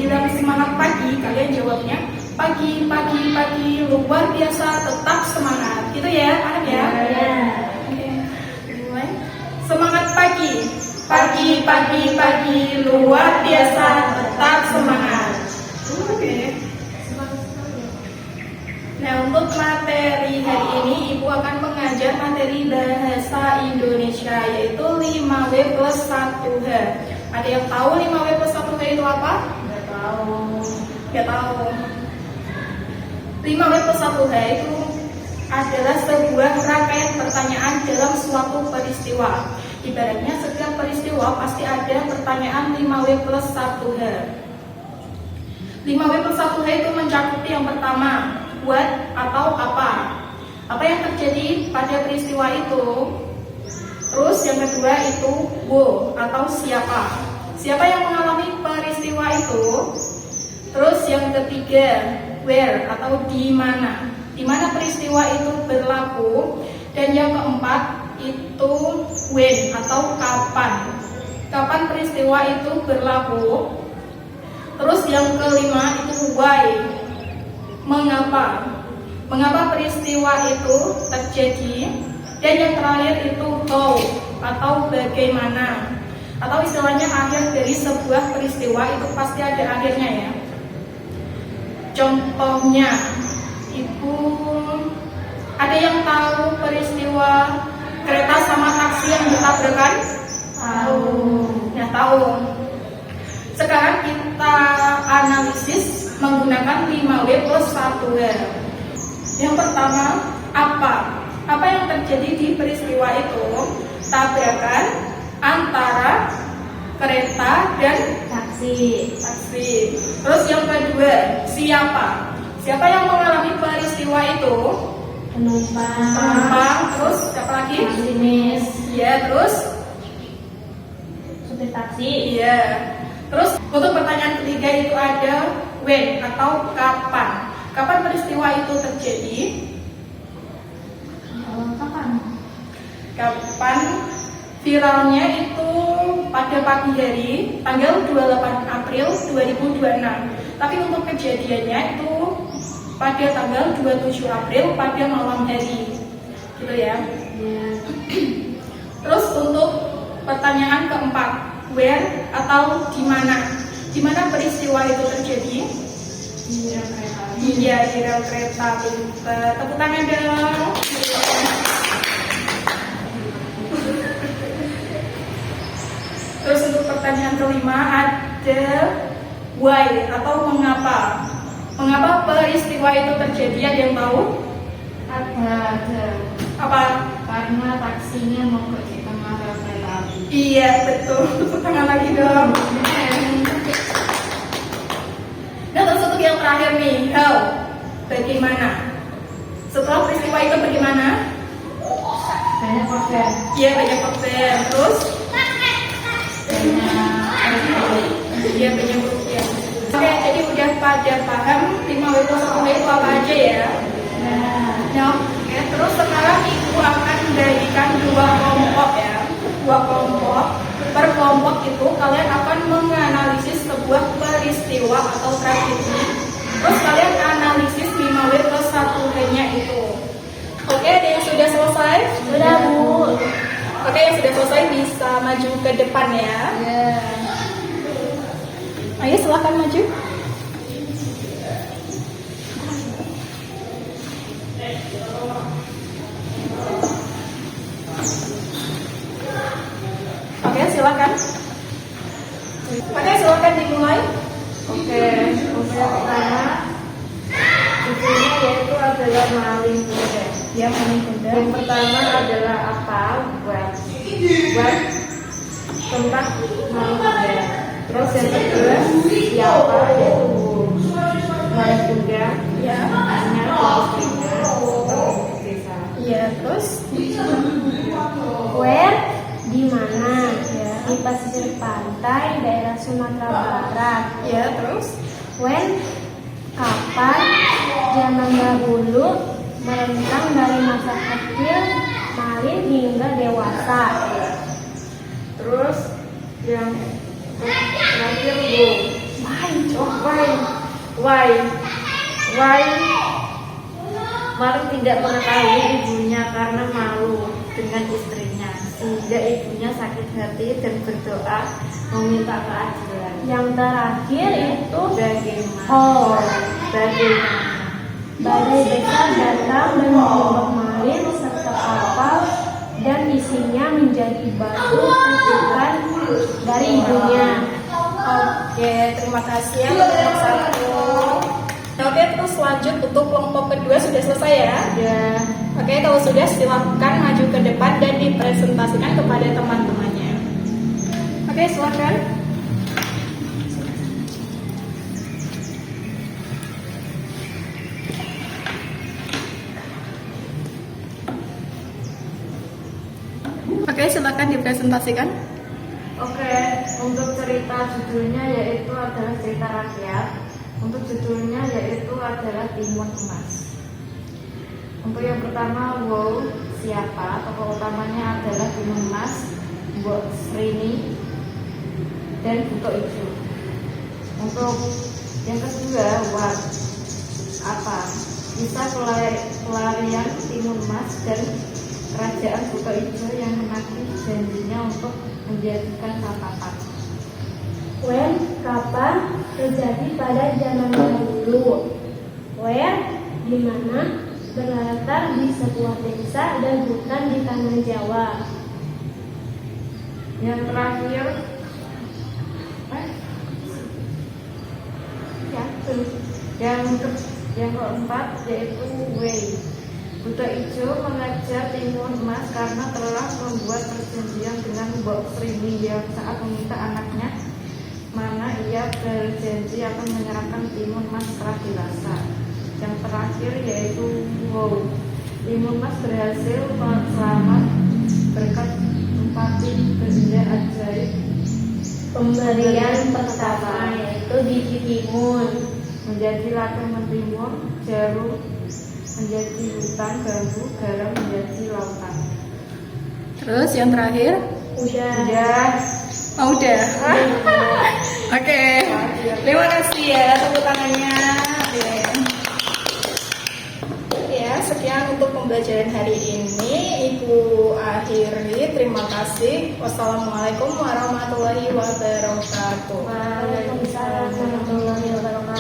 bilang semangat pagi, kalian jawabnya pagi, pagi, pagi, luar biasa, tetap semangat. Gitu ya, anak ya? Oke. Mulai. Semangat pagi, pagi, pagi, pagi, luar biasa, tetap semangat. Oke. Nah, untuk materi hari ini Ibu akan mengajar materi bahasa Indonesia, yaitu 5W plus 1H. Ada yang tahu 5W plus 1H itu apa? Nggak tahu. 5W plus 1H itu adalah sebuah rangkaian pertanyaan dalam suatu peristiwa. Ibaratnya setiap peristiwa pasti ada pertanyaan 5W plus 1H. 5W plus 1H itu mencakup yang pertama, what atau apa yang terjadi pada peristiwa itu. Terus yang kedua itu who atau siapa yang mengalami peristiwa itu. Terus yang ketiga where atau di mana peristiwa itu berlaku. Dan yang keempat itu when atau kapan peristiwa itu berlaku. Terus yang kelima itu why, mengapa peristiwa itu terjadi. Dan yang terakhir itu how atau bagaimana, atau istilahnya akhir dari sebuah peristiwa itu pasti ada akhirnya ya. Contohnya Ibu ada yang tahu peristiwa kereta sama taksi yang bertabrakan? Tahu. Sekarang kita analisis menggunakan 5W plus 1H. Yang pertama, apa yang terjadi di peristiwa itu? Tabrakan antara kereta dan taksi. Terus yang kedua, siapa yang mengalami peristiwa itu? Penumpang. Terus siapa lagi? Masinis. Iya, terus supir taksi. Iya. Terus untuk pertanyaan ketiga itu ada when atau kapan peristiwa itu terjadi. Kapan viralnya itu pada pagi hari tanggal 28 April 2026. Tapi untuk kejadiannya itu pada tanggal 27 April pada malam hari. Gitu ya. Terus untuk pertanyaan keempat, where atau di mana peristiwa itu terjadi? Di rel kereta. Tepuk tangan dong. Terus untuk pertanyaan kelima ada why atau mengapa peristiwa itu terjadi. Ada yang tahu? Ada. Apa? Karena taksinya mau ke tengah rel kereta api. Iya betul. Tepuk tangan lagi dong. Nah, terus untuk yang terakhir nih, how, bagaimana? Setelah peristiwa itu bagaimana? Banyak korban. Iya, banyak korban. Terus? Banyak kerugian. Oke, jadi udah pada paham 5W plus 1H itu apa aja ya? Nah, oke. Terus sekarang Ibu akan memberikan dua kelompok ya. Per kelompok itu kalian akan menganalisis sebuah peristiwa atau tragedi. Terus kalian analisis 5W plus 1H-nya itu. Oke, ada yang sudah selesai? Sudah, Bu. Oke, yang sudah selesai bisa maju ke depan ya. Ayo silakan maju. Oke, silakan. Oke, silakan dimulai. Oke, yang pertama judulnya yaitu adalah maling kuda. Yang pertama adalah apa? What tempat maling kuda. Terus yang kedua siapa? Yaitu maling kuda. Ya. Hanya desa. Iya, terus Where di mana? Ya. Di pesisir pantai daerah Sumatera Barat. ya, terus When kapan? Zaman dahulu merentang dari masa kecil maling hingga dewasa. Terus yang terakhir Bu. Why Maru tidak mengetahui ibunya karena malu dengan istrinya, sehingga ibunya sakit hati dan berdoa meminta keadilan. Yang terakhir itu Bagaimana? badai besar datang dan merombak Malin serta kapal dan isinya menjadi batu kutukan dari ibunya. Oke, terima kasih ya untuk yang satu. Oke, terus lanjut untuk kelompok kedua sudah selesai ya? Ya, Oke, kalau sudah silakan maju ke depan dan dipresentasikan kepada teman-temannya. Oke, silakan. Oke, silakan dipresentasikan. oke. Untuk cerita judulnya yaitu adalah cerita rakyat. Untuk judulnya yaitu adalah Timun Emas. Untuk yang pertama, wow, siapa? Tokoh utamanya adalah Timun Emas, Mbok Srini, dan Buto Ijo. Untuk yang kedua, what? Apa? Kisah pelarian Timun Emas dan kerajaan Buto Ijo yang menagih janjinya untuk menjadikan catatan. When, kapan, terjadi pada zaman dahulu. Where, di mana, berlatar di sebuah desa dan hutan di tanah Jawa. Yang terakhir, yang keempat yaitu way. Buto Ijo mengajar Timun Emas karena telah membuat perjanjian dengan Mbok Srini yang saat meminta anaknya mana ia berjanji akan menyerahkan Timun Emas setelah dirasa. Yang terakhir yaitu wow. Timun Emas berhasil selamat berkat empati benda ajaib. Pemberian pertama yaitu biji timun. Menjadi ladang mentimun, jarum menjadi hutan, bambu, garam menjadi lautan. Terus yang terakhir? Udah. Oh, udah. Oke. Terima kasih ya tepuk tangannya. Ya, sekian untuk pembelajaran hari ini. Ibu akhiri. Terima kasih. Wassalamualaikum warahmatullahi wabarakatuh. Waalaikumsalam warahmatullahi wabarakatuh.